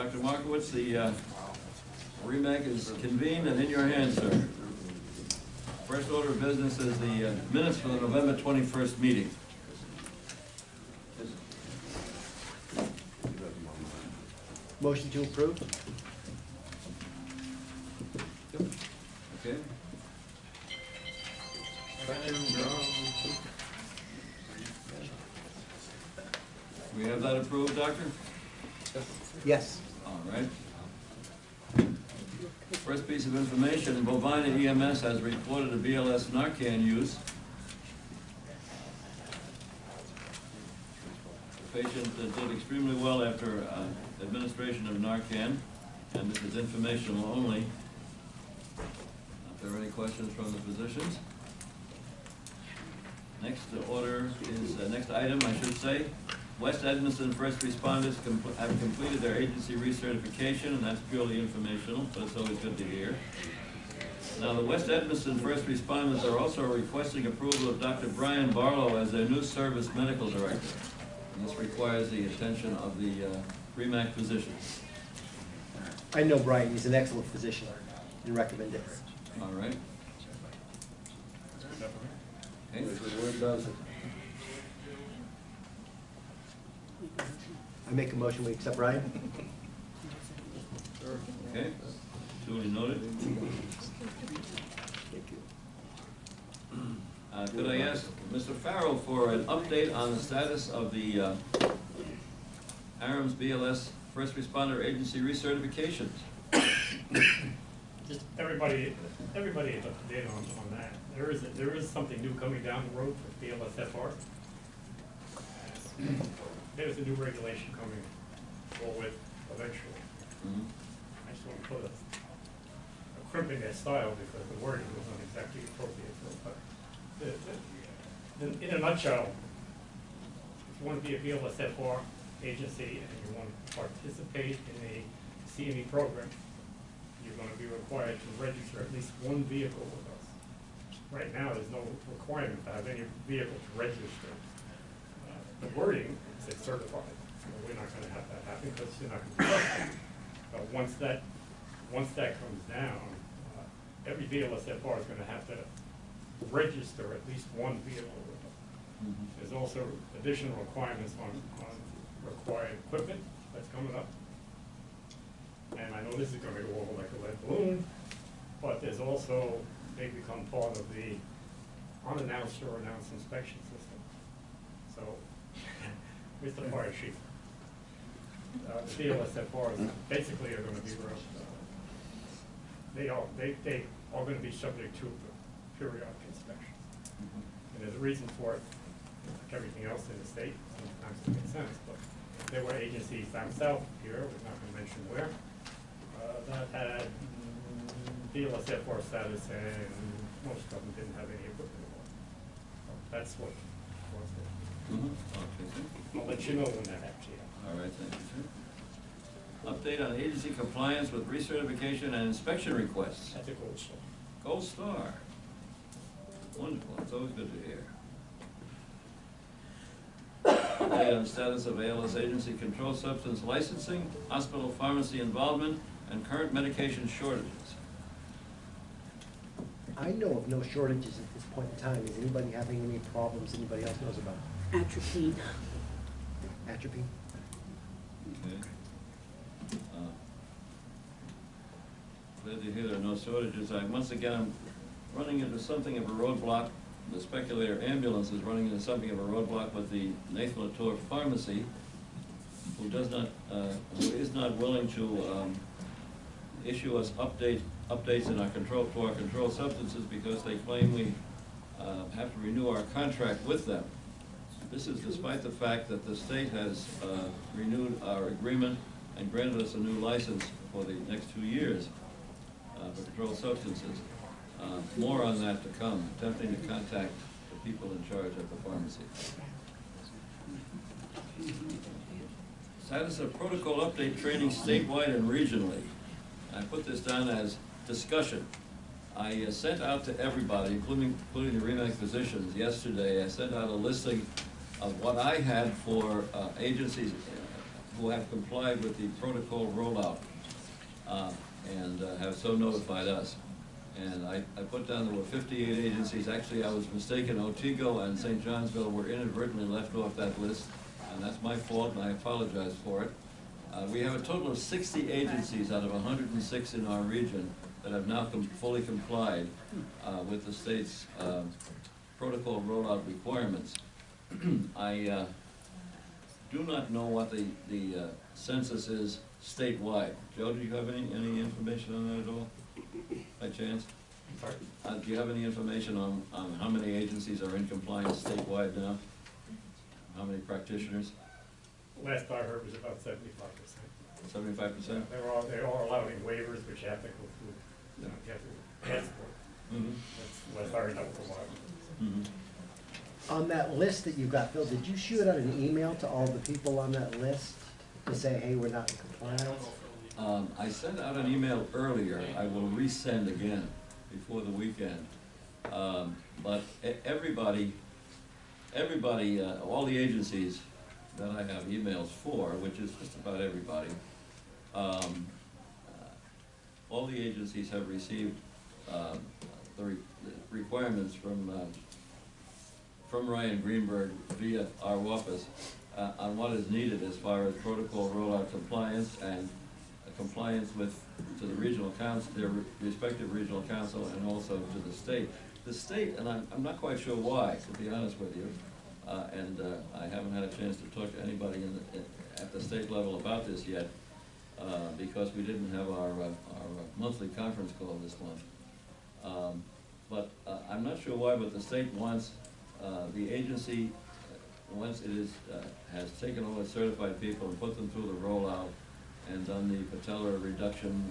Dr. Markowitz, the REMAC is convened and in your hands, sir. First order of business is the minutes for the November 21st meeting. Motion to approve? Okay. We have that approved, Doctor? Yes. All right. First piece of information, Bovina EMS has reported a BLS Narcan use. The patient did extremely well after administration of Narcan, and this is informational only. If there are any questions from the physicians. Next order is, next item I should say, West Edmonton first responders have completed their agency recertification, and that's purely informational, but it's always good to hear. Now, the West Edmonton first responders are also requesting approval of Dr. Brian Barlow as their new service medical director. And this requires the attention of the REMAC physicians. I know Brian, he's an excellent physician, and recommend it. All right. Okay. I make a motion, we accept Brian? Okay, duly noted. Could I ask Mr. Farrell for an update on the status of the AAREMS BLS First Responder Agency recertifications? Just everybody is up to date on that. There is something new coming down the road for BLSFR. There's a new regulation coming forward eventually. I just want to put a crimp in their style because the wording was not exactly appropriate. But in a nutshell, if you want to be a BLSFR agency and you want to participate in a CME program, you're going to be required to register at least one vehicle with us. Right now, there's no requirement to have any vehicle to register. The wording says certified. We're not going to have that happen because you're not going to be certified. But once that comes down, every BLSFR is going to have to register at least one vehicle with us. There's also additional requirements on required equipment that's coming up. And I know this is going to go over like a lead balloon, but there's also, they become part of the unannounced or announced inspection system. So, Mr. Fire Chief, the BLSFRs basically are going to be, they are going to be subject to periodic inspections. And there's a reason for it, like everything else in the state, sometimes it makes sense, but there were agencies down south here, we're not going to mention where, that had BLSFR status and most of them didn't have any equipment at all. So that's what was there. I'll let you know when that actually happens. All right, thank you, sir. Update on agency compliance with recertification and inspection requests. That's a gold star. Gold star. Wonderful, it's always good to hear. Update on status of ALS agency controlled substance licensing, hospital pharmacy involvement, and current medication shortages. I know of no shortages at this point in time. Is anybody having any problems anybody else knows about? Atropine. Atropine? Okay. Glad to hear there are no shortages. Once again, I'm running into something of a roadblock. The speculator ambulance is running into something of a roadblock with the Nathan Latour pharmacy, who is not willing to issue us updates in our controlled substances because they claim we have to renew our contract with them. This is despite the fact that the state has renewed our agreement and granted us a new license for the next 2 years for controlled substances. More on that to come, attempting to contact the people in charge at the pharmacy. Status of protocol update training statewide and regionally. I put this down as discussion. I sent out to everybody, including the REMAC physicians yesterday, I sent out a listing of what I had for agencies who have complied with the protocol rollout, and have so notified us. And I put down there were 58 agencies. Actually, I was mistaken. Otsego and St. Johnsville were inadvertently left off that list, and that's my fault, and I apologize for it. We have a total of 60 agencies out of 106 in our region that have now fully complied with the state's protocol rollout requirements. I do not know what the census is statewide. Joe, do you have any information on that at all, by chance? Sorry? Do you have any information on how many agencies are in compliance statewide now? How many practitioners? Last I heard was about 75%. 75%? They're all allowing waivers, which you have to go through, you have to ask for. Mm-hmm. That's last I heard that for a while. Mm-hmm. On that list that you got, Phil, did you shoot out an email to all the people on that list to say, hey, we're not in compliance? I sent out an email earlier. I will resend again before the weekend. But everybody, all the agencies that I have emails for, which is just about everybody, all the agencies have received the requirements from Ryan Greenberg via our office on what is needed as far as protocol rollout compliance and compliance to the regional council, their respective regional council, and also to the state. The state, and I'm not quite sure why, to be honest with you, and I haven't had a chance to talk to anybody at the state level about this yet, because we didn't have our monthly conference call this month. But I'm not sure why, but the state wants the agency, once it is has taken all its certified people and put them through the rollout and done the patella reduction,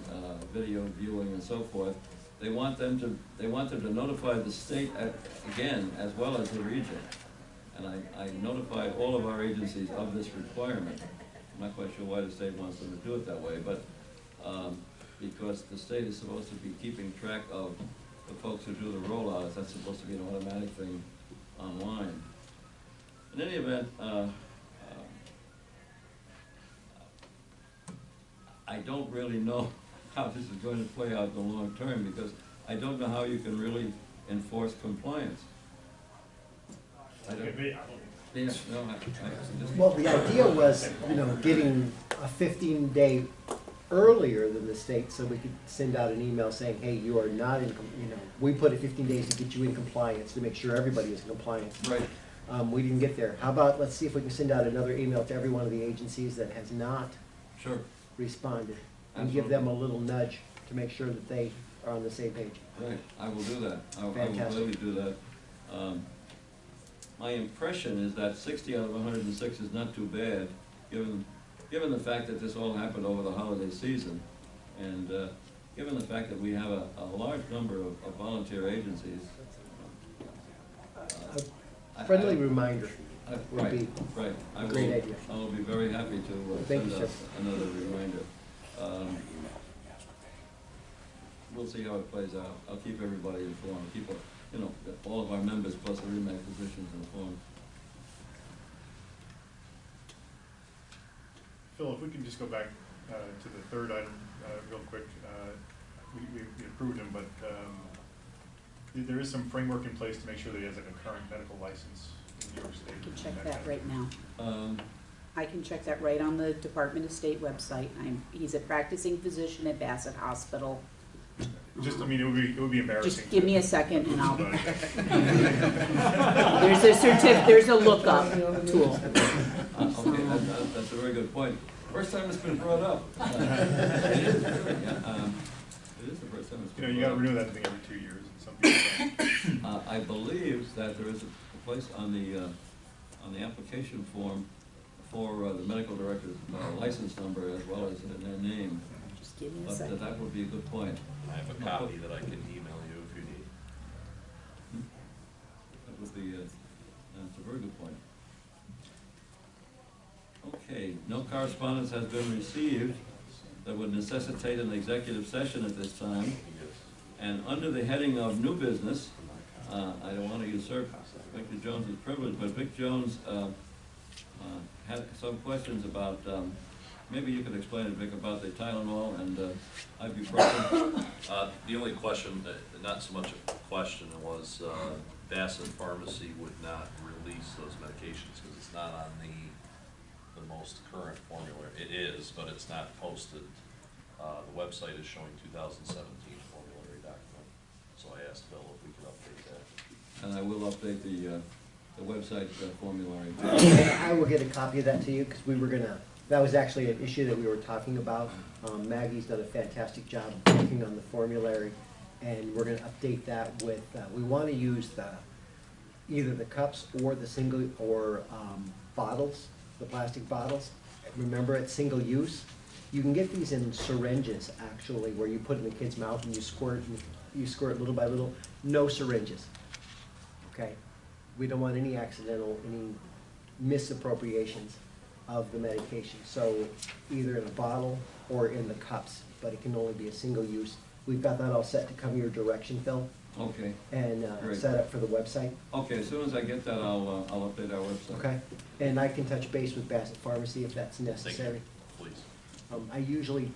video viewing, and so forth, they want them to notify the state again as well as the region. And I notified all of our agencies of this requirement. I'm not quite sure why the state wants them to do it that way, but because the state is supposed to be keeping track of the folks who do the rollouts. That's supposed to be an automatic thing online. In any event, I don't really know how this is going to play out in the long term, because I don't know how you can really enforce compliance. I don't. Yeah, no, I just. Well, the idea was, getting a 15-day earlier than the state, so we could send out an email saying, hey, you are not in, we put it 15 days to get you in compliance, to make sure everybody is in compliance. Right. We didn't get there. How about, let's see if we can send out another email to every one of the agencies that has not Sure. responded, and Absolutely. give them a little nudge to make sure that they are on the same page. Right, I will do that. I will really do that. My impression is that 60 out of 106 is not too bad, given the fact that this all happened over the holiday season, and given the fact that we have a large number of volunteer agencies. A friendly reminder would Right, be right. a great idea. I will be very happy to Thank send you, out sir. another reminder. We'll see how it plays out. I'll keep everybody informed, keep all of our members plus the REMAC positions informed. Phil, if we can just go back to the third item real quick. We approved him, but there is some framework in place to make sure that he has a current medical license in New York State. I can check that right now. Um, I can check that right on the Department of State website. He's a practicing physician at Bassett Hospital. Just, I mean, it would be embarrassing. Just give me a second and I'll, But- there's a lookup tool. Okay, that's a very good point. First time it's been brought up. It is, yeah, it is the first time it's been You brought gotta up. renew that thing every 2 years, and some people don't. I believe that there is a place on the application form for the medical director's license number as well as their name. Just give me a But second. that would be a good point. I have a copy that I can email you if you need. That would be, that's a very good point. Okay, no correspondence has been received that would necessitate an executive session at this time. And under the heading of new business, I don't want to usurp Victor Jones's privilege, but Vic Jones had some questions about maybe you could explain it, Vic, about the Tylenol and ibuprofen. The only question, not so much a question, was Bassett Pharmacy would not release those medications because it's not on the most current formulary. It is, but it's not posted. The website is showing 2017 formulary document. So I asked Bill if we could update that. And I will update the website formulary. I will get a copy of that to you, because we were gonna, that was actually an issue that we were talking about. Maggie's done a fantastic job working on the formulary, and we're gonna update that with, we wanna use either the cups or the single, or bottles, the plastic bottles. Remember, it's single use. You can get these in syringes, actually, where you put it in the kid's mouth and you squirt little by little. No syringes, okay? We don't want any accidental, any misappropriations of the medication. So either in a bottle or in the cups, but it can only be a single use. We've got that all set to come your direction, Phil, Okay, and Great. set up for the website, okay, as soon as I get that, I'll update our website. okay? And I can touch base with Bassett Pharmacy if that's necessary. Please. I usually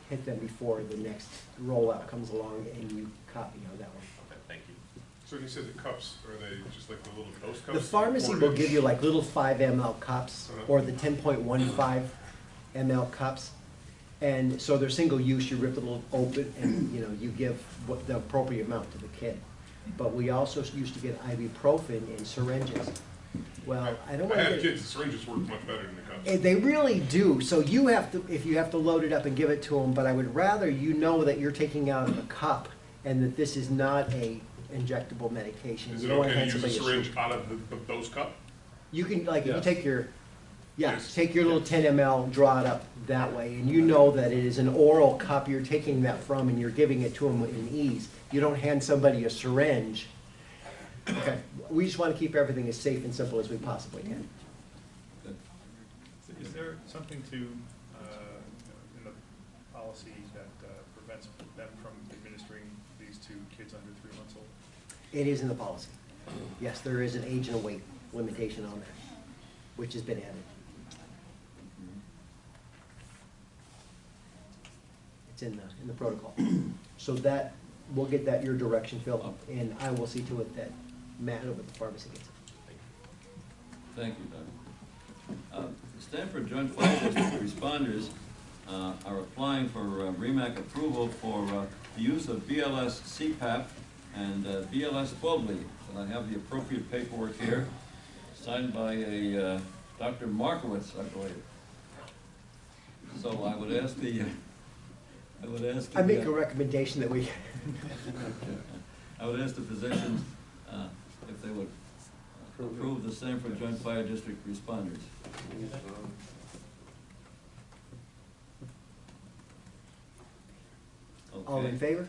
hit them before the next rollout comes along, and you copy on that one. Okay, thank you. So you said the cups, are they just like the little Coast cups? The pharmacy will give you like little 5 ml cups, or the 10.15 ml cups. And so they're single use, you rip the little open, and you give what the appropriate amount to the kid. But we also used to get ibuprofen in syringes. Well, I don't I want have to kids, the syringes work much better than the cups. They really do. So you have to, if you have to load it up and give it to them, but I would rather you know that you're taking out of a cup and that this is not a injectable medication. Is You it don't want okay to hand use a somebody syringe out of those cups? You can, like, if you Yes. take your, Yes. take your little 10 ml, draw it up that way, and you know that it is an oral cup you're taking that from, and you're giving it to them in ease. You don't hand somebody a syringe. Okay, we just want to keep everything as safe and simple as we possibly can. Good. Is there something to, in the policy that prevents them from administering these to kids under 3 months old? It is in the policy. Yes, there is an age and a weight limitation on that, which has been added. It's in the protocol. So that, we'll get that your direction, Phil, and I will see to it that Matt over at the pharmacy gets it. Thank you, Doug. Stanford Joint Fire District responders are applying for REMAC approval for the use of BLS CPAP and BLS 12 lead. And I have the appropriate paperwork here, signed by a Dr. Markowitz, I believe. So I would ask I make a recommendation that we, I would ask the physicians if they would approve the Stanford Joint Fire District responders. all in Okay. favor?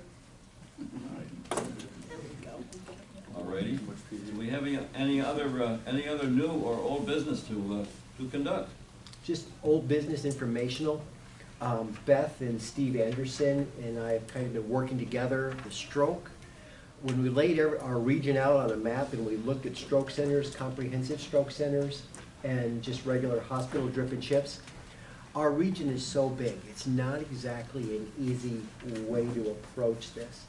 All righty. Do we have any other new or old business to conduct? Just old business informational. Beth and Steve Anderson and I have kind of been working together, the stroke. When we laid our region out on a map and we looked at stroke centers, comprehensive stroke centers, and just regular hospital drip and chips, our region is so big, it's not exactly an easy way to approach this.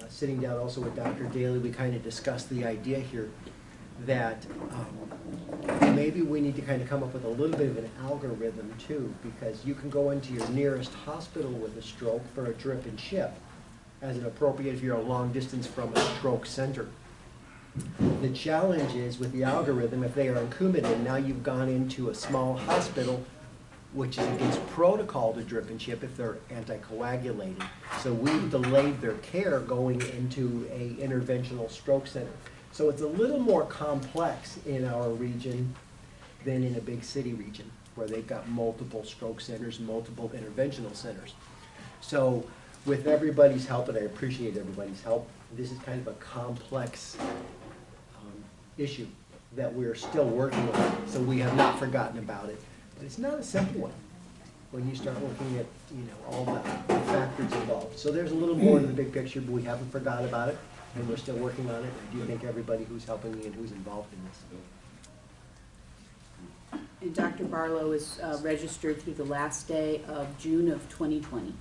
Sitting down also with Dr. Daly, we kind of discussed the idea here that maybe we need to kind of come up with a little bit of an algorithm too, because you can go into your nearest hospital with a stroke for a drip and chip, as an appropriate if you're a long distance from a stroke center. The challenge is with the algorithm, if they are in Coumadin, now you've gone into a small hospital, which is against protocol to drip and chip if they're anticoagulated. So we've delayed their care going into a interventional stroke center. So it's a little more complex in our region than in a big city region, where they've got multiple stroke centers, multiple interventional centers. So with everybody's help, and I appreciate everybody's help, this is kind of a complex issue that we're still working on. So we have not forgotten about it. But it's not a simple one when you start looking at, all the factors involved. So there's a little more to the big picture, but we haven't forgot about it, and we're still working on it. I do thank everybody who's helping me and who's involved in this. And Dr. Barlow is registered through the last day of June of 2020.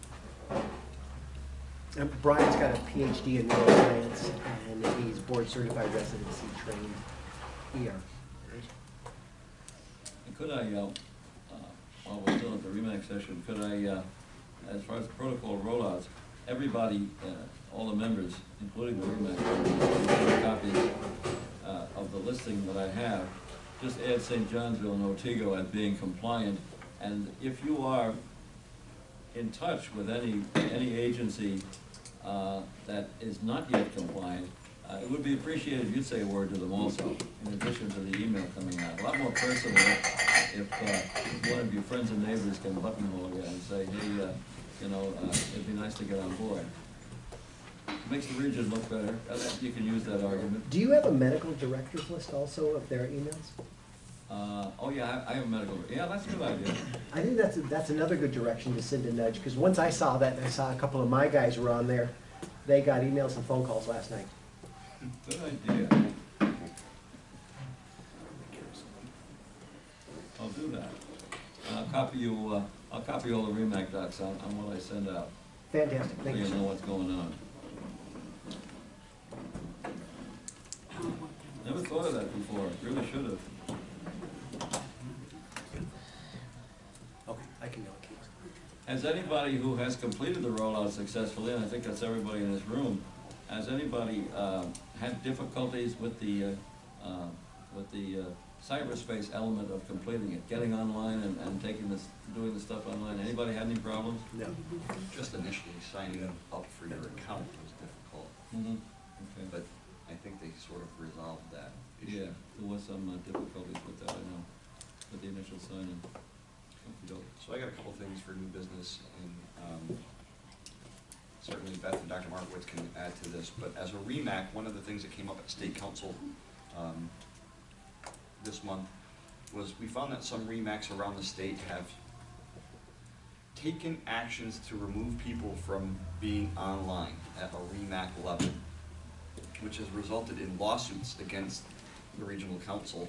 And Brian's got a PhD in neuroscience, and he's board certified residency trained ER. And could I, while we're still at the REMAC session, could I, as far as the protocol rollouts, everybody, all the members, including the REMAC, members, copies of the listing that I have, just add St. Johnsville and Otsego as being compliant. And if you are in touch with any agency that is not yet compliant, it would be appreciated if you'd say a word to them also, in addition to the email coming out. A lot more personal if one of your friends and neighbors can buttonhole you and say, hey, it'd be nice to get on board. It makes the region look better. You can use that argument. Do you have a medical director's list also of their emails? Oh yeah, I have a medical, yeah, that's a good idea. I think that's another good direction to send a nudge, because once I saw that, and I saw a couple of my guys were on there, they got emails and phone calls last night. Good idea. I'll do that. I'll copy you, I'll copy all the REMAC docs on what I send out. Fantastic, So thank you you. know what's going on. Never thought of that before, really should have. Okay, I can go. Has anybody who has completed the rollout successfully, and I think that's everybody in this room, has anybody had difficulties with the cyberspace element of completing it, getting online and taking this, doing the stuff online? Anybody had any problems? No. Just initially signing up for your account was difficult, Okay. but I think they sort of resolved that issue. Yeah, there was some difficulties with that, I know, with the initial sign-in. So I got a couple things for new business, and certainly Beth and Dr. Markowitz can add to this, but as a REMAC, one of the things that came up at State Council this month was we found that some REMACs around the state have taken actions to remove people from being online at a REMAC level, which has resulted in lawsuits against the regional council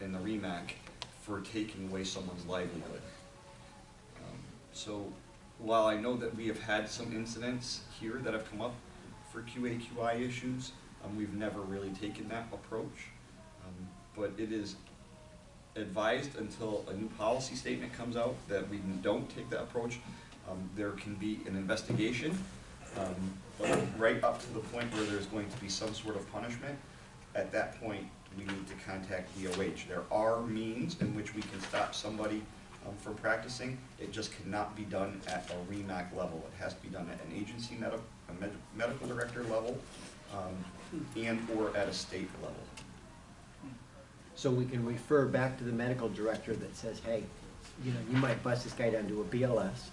and the REMAC for taking away someone's livelihood. So while I know that we have had some incidents here that have come up for QA/QI issues, we've never really taken that approach. But it is advised until a new policy statement comes out that we don't take that approach. There can be an investigation right up to the point where there's going to be some sort of punishment. At that point, we need to contact DOH. There are means in which we can stop somebody from practicing. It just cannot be done at a REMAC level. It has to be done at an agency medical director level and or at a state level. So we can refer back to the medical director that says, hey, you might bust this guy down to a BLS,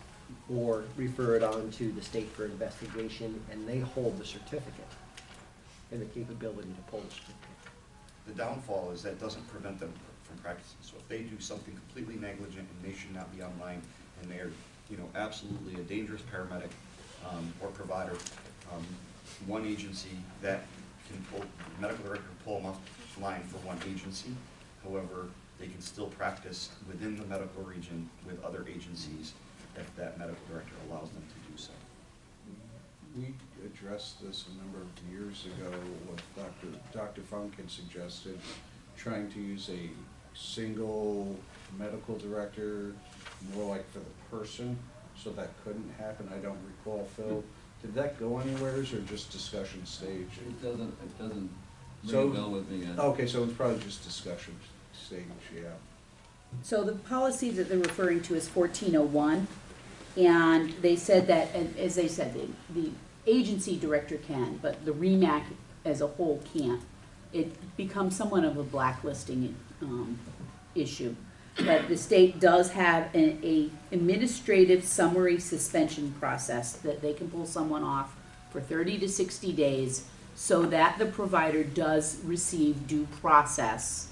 or refer it on to the state for investigation, and they hold the certificate and the capability to pull the certificate. The downfall is that doesn't prevent them from practicing. So if they do something completely negligent and they should not be online, and they're, absolutely a dangerous paramedic or provider, one agency that can pull, the medical director can pull them offline for one agency. However, they can still practice within the medical region with other agencies if that medical director allows them to do so. We addressed this a number of years ago with Dr. Funk had suggested trying to use a single medical director, more like for the person, so that couldn't happen. I don't recall, Phil. Did that go anywhere, or just discussion stage? It doesn't So- ring a bell with me yet. Okay, so it's probably just discussion stage, yeah. So the policy that they're referring to is 1401, and they said that, and as they said, the agency director can, but the REMAC as a whole can't. It becomes somewhat of a blacklisting issue. But the state does have a administrative summary suspension process that they can pull someone off for 30 to 60 days so that the provider does receive due process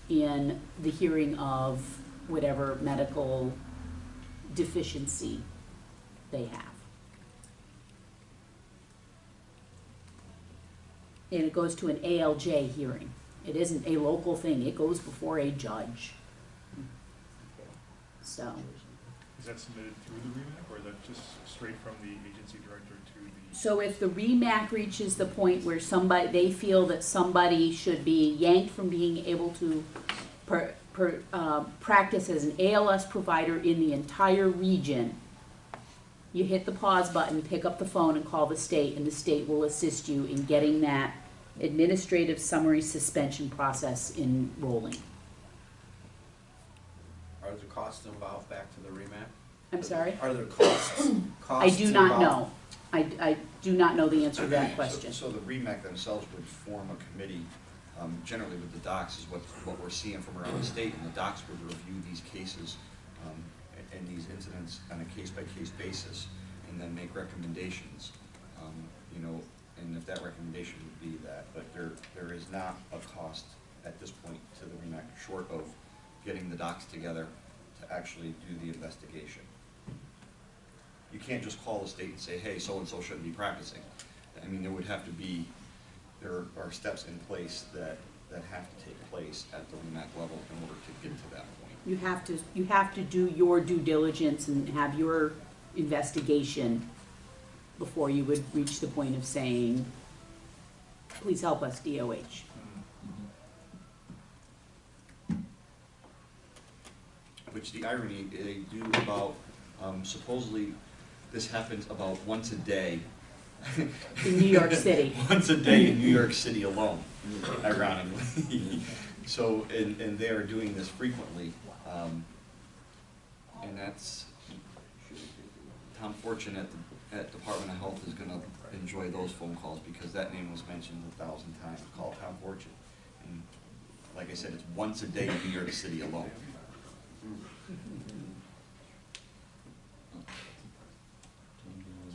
in the hearing of whatever medical deficiency they have. And it goes to an ALJ hearing. It isn't a local thing, it goes before a judge. So, Is that submitted through the REMAC, or is that just straight from the agency director to the? so if the REMAC reaches the point where somebody, they feel that somebody should be yanked from being able to practice as an ALS provider in the entire region, you hit the pause button, pick up the phone and call the state, and the state will assist you in getting that administrative summary suspension process in rolling. Are there costs involved back to the REMAC? I'm sorry? Are there costs? I do not involved? know. I do not know the answer to that question. So the REMAC themselves would form a committee, generally with the docs is what we're seeing from around the state, and the docs would review these cases and these incidents on a case-by-case basis, and then make recommendations, you know, and if that recommendation would be that, but there is not a cost at this point to the REMAC, short of getting the docs together to actually do the investigation. You can't just call the state and say, hey, so-and-so shouldn't be practicing. I mean, there would have to be, there are steps in place that have to take place at the REMAC level in order to get to that point. You have to do your due diligence and have your investigation before you would reach the point of saying, please help us, DOH. Which the irony, they do about, supposedly, this happens about once a day. In New York City. Once a day in New York City alone, ironically. So, and they are doing this frequently, and that's, Tom Fortune at Department of Health is gonna enjoy those phone calls, because that name was mentioned 1,000 times. Call Tom Fortune. And like I said, it's once a day in New York City alone.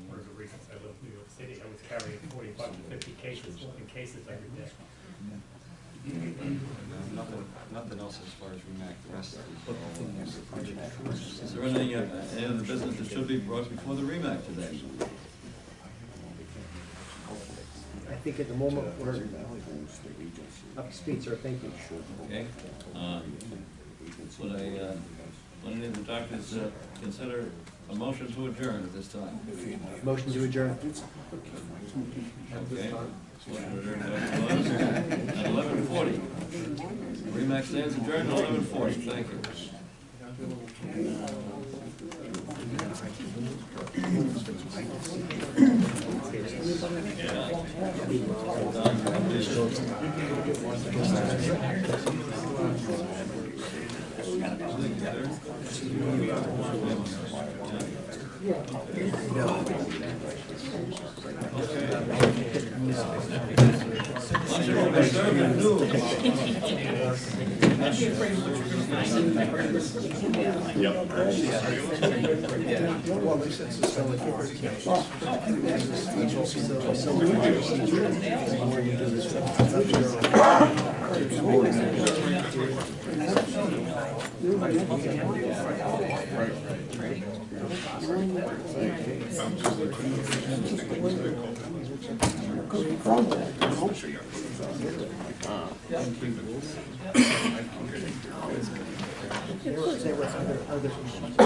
One of the reasons I lived in New York City, I was carrying 45 to 50 cases, open cases every day. Nothing else as far as REMAC, the rest is Is there anything, any other business that should be brought before the REMAC today? I think at the moment we're up to speed, sir, thank you. Okay. Would any of the doctors consider a motion to adjourn at this time? Motion to adjourn. Okay. Motion to adjourn at 11:40. REMAC stands adjourned at 11:40. Thank you. Well, they said it's There was other issues.